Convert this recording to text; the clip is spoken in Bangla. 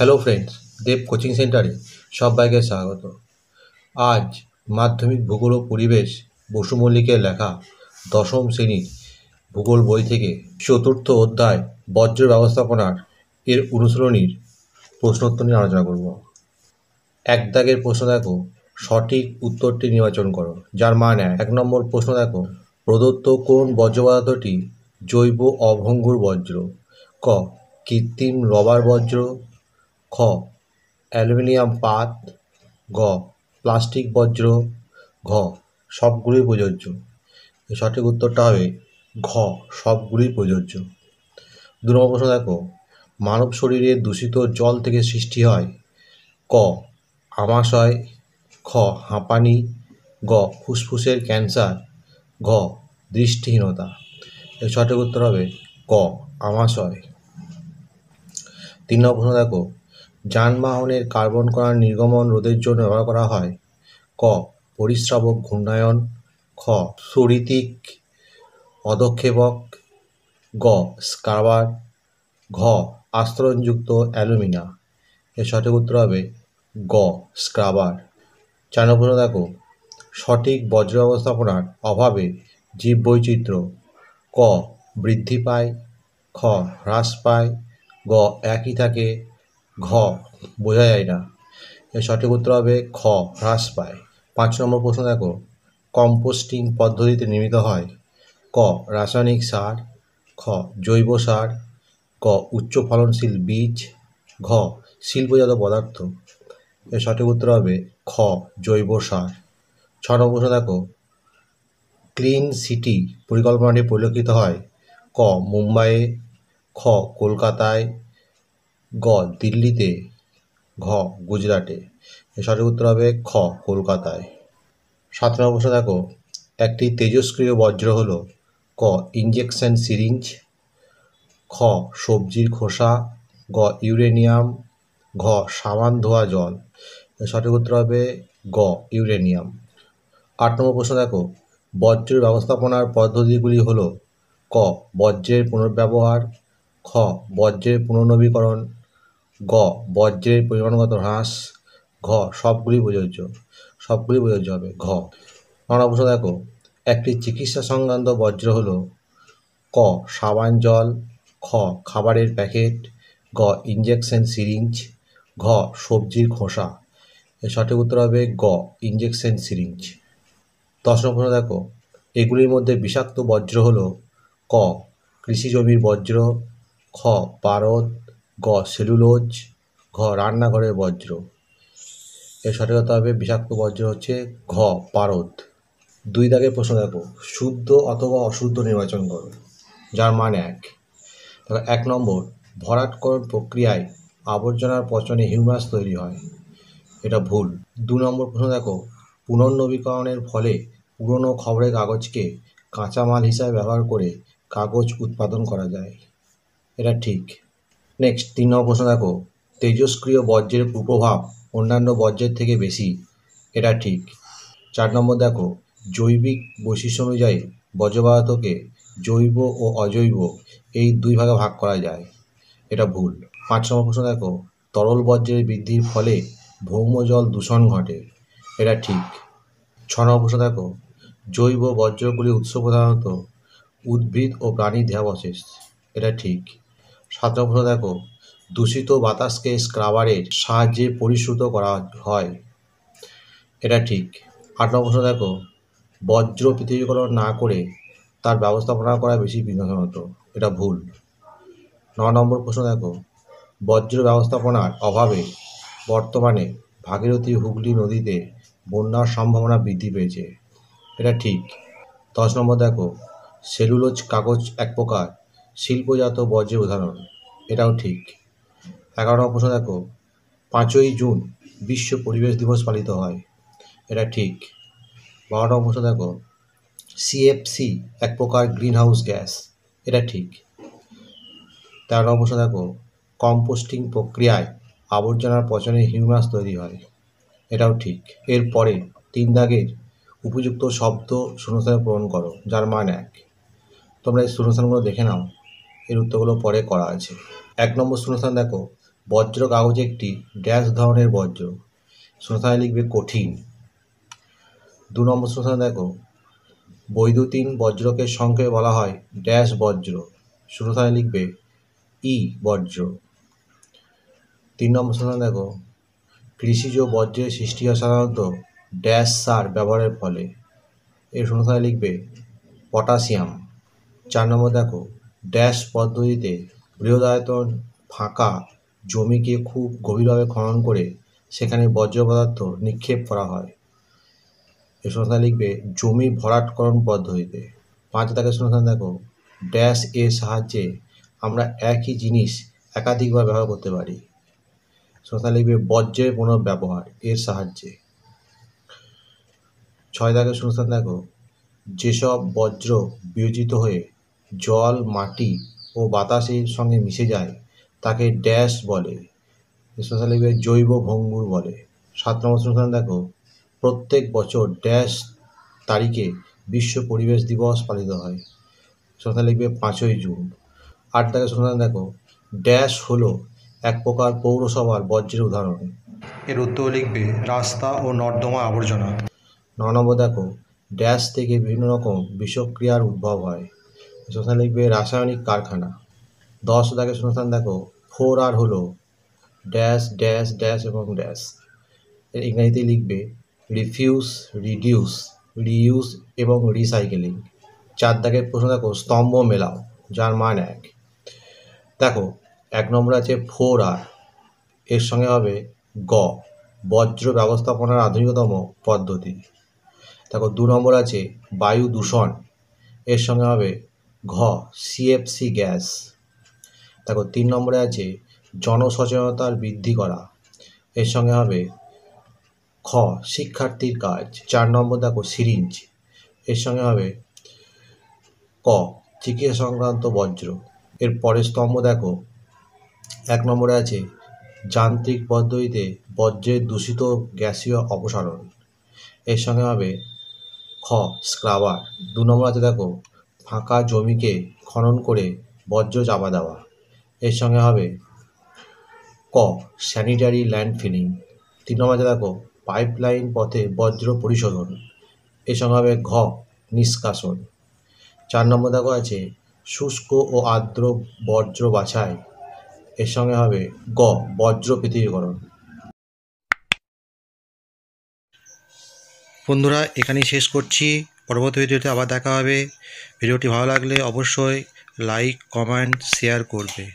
হ্যালো ফ্রেন্ডস, দেব কোচিং সেন্টারে সবাইকে স্বাগত। আজ মাধ্যমিক ভূগোল ও পরিবেশ বসু মল্লিকের লেখা দশম শ্রেণীর ভূগোল বই থেকে চতুর্থ অধ্যায় বজ্র ব্যবস্থাপনার এর অনুশীলনীর প্রশ্নোত্তর নিয়ে আলোচনা করব। এক দাগের প্রশ্ন দেখো, সঠিক উত্তরটি নির্বাচন করো। যার মানে এক নম্বর প্রশ্ন দেখো, প্রদত্ত কোন বজ্র পদার্থটি জৈব অভঙ্গুর বজ্র? ক কৃত্রিম রবার বজ্র, খ অ্যালুমিনিয়াম পাত, গ প্লাস্টিক বজ্র, ঘ সবগুলোই প্রযোজ্য। সঠিক উত্তরটা হবে ঘ সবগুলোই প্রযোজ্য। দু নম্বর প্রশ্ন দেখো, মানব শরীরে দূষিত জল থেকে সৃষ্টি হয় ক আমাশয়, খ হাঁপানি, গ ফুসফুসের ক্যান্সার, ঘ দৃষ্টিহীনতা। এর সঠিক উত্তর হবে ক আমাশয়। তিন নম্বর প্রশ্ন দেখো, যানবাহনের কার্বন কণার নির্গমন রোধের জন্য ব্যবহার করা হয় ক পরিস্রাবক ঘূর্ণায়ন, খ সরিতিক অধক্ষেপক, গ স্ক্রাবার, ঘ আস্তরণযুক্ত অ্যালুমিনা। এর সঠিক উত্তর হবে গ স্ক্রাবার। 4 নম্বর প্রশ্ন দেখো, সঠিক বজ্র ব্যবস্থাপনার অভাবে জীববৈচিত্র্য ক বৃদ্ধি পায়, খ হ্রাস পায়, গ একই থাকে, ঘ বোঝা যায় না। এর সঠিক উত্তর হবে খ হ্রাস পায়। 5 নম্বর প্রশ্ন দেখো, কম্পোস্টিং পদ্ধতিতে নির্মিত হয় ক রাসায়নিক সার, খ জৈব সার, ক উচ্চ ফলনশীল বীজ, ঘ শিল্পজাত পদার্থ। এর সঠিক উত্তর হবে খ জৈব সার। 6 নম্বর প্রশ্ন দেখো, ক্লিন সিটি পরিকল্পনাটি পরিলক্ষিত হয় ক মুম্বাইয়ে, খ কলকাতায়, গ দিল্লিতে, ঘ গুজরাটে। এর সঠিক উত্তর হবে খ কলকাতায়। 7 নম্বর প্রশ্ন দেখো, একটি তেজস্ক্রিয় বজ্র হল ক ইঞ্জেকশন সিরিঞ্জ, খ সবজির খোসা, গ ইউরেনিয়াম, ঘ সাবান ধোয়া জল। এর সঠিক উত্তর হবে গ ইউরেনিয়াম। 8 নম্বর প্রশ্ন দেখো, বজ্রের ব্যবস্থাপনার পদ্ধতিগুলি হল ক বজ্রের পুনর্ব্যবহার, খ বজ্রের পুনর্নবীকরণ, গ বজ্রের পরিমাণগত হ্রাস, ঘ সবগুলি প্রযোজ্য। সবগুলি প্রযোজ্য হবে ঘ। 9 নম্বর প্রশ্ন দেখো, একটি চিকিৎসা সংক্রান্ত বজ্র হল ক সাবান জল, খ খাবারের প্যাকেট, গ ইঞ্জেকশন সিরিঞ্জ, ঘ সবজির খোসা। এর সঠিক উত্তর হবে গ ইঞ্জেকশন সিরিঞ্জ। 10 নম্বর প্রশ্ন দেখো, এগুলির মধ্যে বিষাক্ত বজ্র হল ক কৃষি জমির বজ্র, খ পারদ, গ সেলুলোজ, ঘ রান্নাঘরের বজ্র। এর সঠিক উত্তর হবে বিষাক্ত বজ্র হচ্ছে ঘ পারদ। 2 দাগের প্রশ্ন দেখো, শুদ্ধ অথবা অশুদ্ধ নির্বাচন করো। যার মান 1। দেখো 1 নম্বর, ভরাটকরণ প্রক্রিয়ায় আবর্জনার পচনে হিউমাস তৈরি হয়। এটা ভুল। 2 নম্বর প্রশ্ন দেখো, পুনর্নবীকরণের ফলে পুরনো খবরের কাগজকে কাঁচামাল হিসাবে ব্যবহার করে কাগজ উৎপাদন করা যায়। এটা ঠিক। নেক্সট 3 নম্বর প্রশ্ন দেখো, তেজস্ক্রিয় বজ্রের কুপ্রভাব অন্যান্য বজ্রের থেকে বেশি। এটা ঠিক। 4 নম্বর দেখো, জৈবিক বৈশিষ্ট্য অনুযায়ী বজ্র পদার্থকে জৈব ও অজৈব এই 2 ভাগে ভাগ করা যায়। এটা ভুল। 5 নম্বর প্রশ্ন দেখো, তরল বজ্রের বৃদ্ধির ফলে ভৌমজল দূষণ ঘটে। এটা ঠিক। 6 নম্বর প্রশ্ন দেখো, জৈব বজ্রগুলির উৎস প্রধানত উদ্ভিদ ও প্রাণীর দেহাবশেষ। এটা ঠিক। 7 নম্বর প্রশ্ন দেখো, দূষিত বাতাসকে স্ক্রাবারের সাহায্যে পরিশ্রুত করা হয়। এটা ঠিক। 8 নম্বর প্রশ্ন দেখো, বজ্র পৃথকীকরণ না করে তার ব্যবস্থাপনা করা বেশি বিনোদনত। এটা ভুল। 9 নম্বর প্রশ্ন দেখো, বজ্র ব্যবস্থাপনার অভাবে বর্তমানে ভাগীরথী হুগলি নদীতে বন্যার সম্ভাবনা বৃদ্ধি পেয়েছে। এটা ঠিক। 10 নম্বর দেখো, সেলুলোজ কাগজ এক প্রকার শিল্পজাত বজ্রের উদাহরণ। এটাও ঠিক। 11 নম্বর প্রশ্ন দেখো, 5ই জুন বিশ্ব পরিবেশ দিবস পালিত হয়। এটা ঠিক। 12 নম্বর প্রশ্ন দেখো, সিএফসি এক প্রকার গ্রিন হাউস গ্যাস। এটা ঠিক। 13 নম্বর প্রশ্ন দেখো, কম্পোস্টিং প্রক্রিয়ায় আবর্জনার পচনে হিউমাস তৈরি হয়। এটাও ঠিক। এরপরে 3 দাগের উপযুক্ত শব্দ শূন্যস্থানে পূরণ করো। যার মান 1। তোমরা এই শূন্যস্থানগুলো দেখে নাও, এর উত্তরগুলো পরে করা আছে। 1 নম্বর শূন্যস্থান দেখো, বজ্র কাগজ একটি ড্যাশ ধরনের বজ্র। শূন্যস্থানে লিখবে কঠিন। 2 নম্বর শূন্যস্থানে দেখো, বৈদ্যুতিন বজ্রকে সংক্ষেপে বলা হয় ড্যাশ বজ্র। শূন্যস্থানে লিখবে ই বজ্র। 3 নম্বর শূন্যস্থানে দেখো, কৃষিজ বজ্রের সৃষ্টি হয় সাধারণত ড্যাশ সার ব্যবহারের ফলে। এর শূন্যস্থানে লিখবে পটাশিয়াম। 4 নম্বর দেখো, ড্যাশ পদ্ধতিতে বৃহদায়তন ফাঁকা জমিকে খুব গভীরভাবে খনন করে সেখানে বজ্র পদার্থ নিক্ষেপ করা হয়। এর শূন্যস্থানে লিখবে জমি ভরাটকরণ পদ্ধতিতে। 5 দাগের শূন্যস্থানে দেখো, ড্যাশ এর সাহায্যে আমরা একই জিনিস একাধিকবার ব্যবহার করতে পারি। শূন্যস্থানে লিখবে বজ্রের পুনর্ব্যবহার এর সাহায্যে। 6 দাগের শূন্যস্থানে দেখো, যেসব বজ্র বিয়োজিত হয়ে জল, মাটি ও বাতাসের সঙ্গে মিশে যায় তাকে ড্যাশ বলে। শূন্যস্থানে লিখবে জৈব ভঙ্গুর বলে। 7 নম্বর শূন্যস্থানে দেখো, প্রত্যেক বছর ড্যাশ তারিখে বিশ্ব পরিবেশ দিবস পালিত হয়। শূন্যস্থানে লিখবে 5ই জুন। 8 দাগের শূন্যস্থানে দেখো, ড্যাশ হলো এক প্রকার পৌরসভার বজ্রের উদাহরণ। এর উত্তর লিখবে রাস্তা ও নর্দমা আবর্জনা। 9 নম্বর দেখো, ড্যাশ থেকে বিভিন্ন রকম বিষক্রিয়ার উদ্ভব হয়। শূন্যস্থানে লিখবে রাসায়নিক কারখানা। 10 দাগের শূন্যস্থান দেখো, 4R হলো ড্যাশ ড্যাশ ড্যাশ এবং ড্যাশ। এর ইংরেজিতে লিখবে রিফিউজ, রিডিউস, রিইউজ এবং রিসাইকেলিং। 4 দাগের প্রশ্ন দেখো, স্তম্ভ মেলাও, যার মান 1। দেখো 1 নম্বর আছে 4R, এর সঙ্গে হবে গ বজ্র ব্যবস্থাপনার আধুনিকতম পদ্ধতি। দেখো 2 নম্বর আছে বায়ু দূষণ, এর সঙ্গে হবে ঘ সিএফসি গ্যাস। দেখো 3 নম্বরে আছে জনসচেতনতার বৃদ্ধি করা, এর সঙ্গে হবে খ শিক্ষার্থীর কাজ। 4 নম্বর দেখো সিরিঞ্জ, এর সঙ্গে হবে ক চিকিৎসা সংক্রান্ত বজ্র। এর পরের স্তম্ভ দেখো 1 নম্বরে আছে যান্ত্রিক পদ্ধতিতে বজ্রের দূষিত গ্যাসীয় অপসারণ, এর সঙ্গে হবে খ স্ক্রাবার। 2 নম্বর আছে দেখো ফাঁকা জমিকে খনন করে বজ্র চাপা দেওয়া, এর সঙ্গে হবে ক স্যানিটারি ল্যান্ডফিলিং। 3 নম্বর আছে দেখো পাইপলাইন পথে বজ্র পরিশোধন, এর সঙ্গে হবে ঘ নিষ্কাশন। 4 নম্বর দেখো আছে শুষ্ক ও আর্দ্র বজ্র বাছাই, এর সঙ্গে হবে গ বজ্র পৃথকীকরণ। বন্ধুরা এখানেই শেষ করছি, পরবর্তী ভিডিওতে আবার দেখা হবে। ভিডিওটি ভালো লাগলে অবশ্যই লাইক, কমেন্ট, শেয়ার করবে।